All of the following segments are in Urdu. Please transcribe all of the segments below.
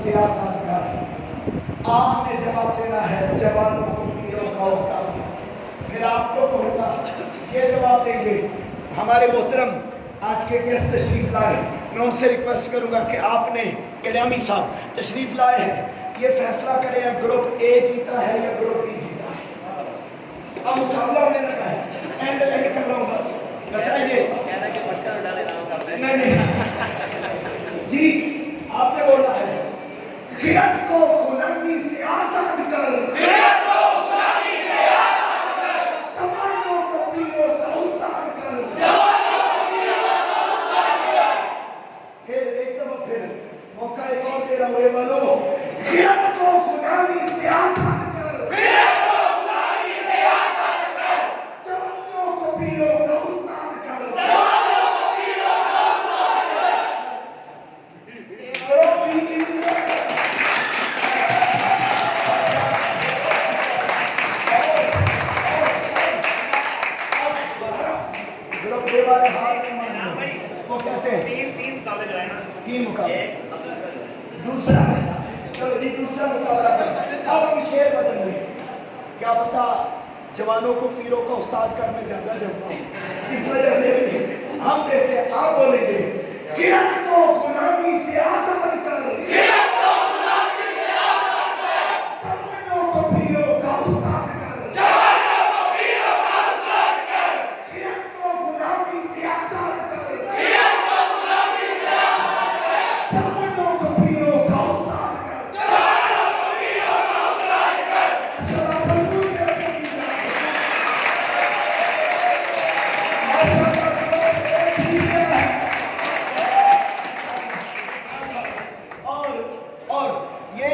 سے آزاد کر۔ آپ نے جواب دینا ہے جوانوں کو پیروں کا استاد کر۔ پھر آپ کو کہوں گا یہ جواب دیں گے ہمارے محترم آج کے گیسٹ تشریف لائے۔ میں ان سے ریکویسٹ کروں گا کہ آپ نے کلیامی صاحب تشریف لائے ہیں، یہ فیصلہ کریں گروپ اے جیتا ہے یا گروپ بی جیتا ہے۔ اب مقابلہ ہونے لگا ہے، اینڈ کر رہا ہوں بس بتائیے۔ نہیں جی آپ نے بولا ہے خرد کو غلامی سے آزاد کر، جوانوں کو پیروں کا استاد کر۔ پھر ایک دفعہ پھر موقع ایک اور دے رہا ہوں، اے والو خرد کو غلامی سے آزاد کر، جوانوں کو پیروں کا استاد کر۔ تین مقابلہ دوسرا چلو جی دوسرا مقابلہ کریں۔ اب ہم شعر بدل رہے ہیں، کیا پتا جوانوں کو پیروں کا استاد کرنے زیادہ جذبہ ہو، اس وجہ سے ہم کہتے ہیں آپ بولیں گے خرد کو غلامی سے آزاد کر، جوانوں کو پیروں کا استاد کر، خرد کو غلامی سے آزاد کر، جوانوں کو پیروں کا استاد کر۔ السلام علیکم اور یہ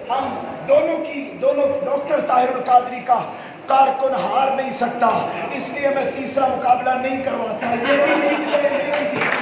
ہم دونوں ڈاکٹر طاہر القادری کا کارکن ہار نہیں سکتا، اس لیے میں تیسرا مقابلہ نہیں کرواتا۔ یہ بھی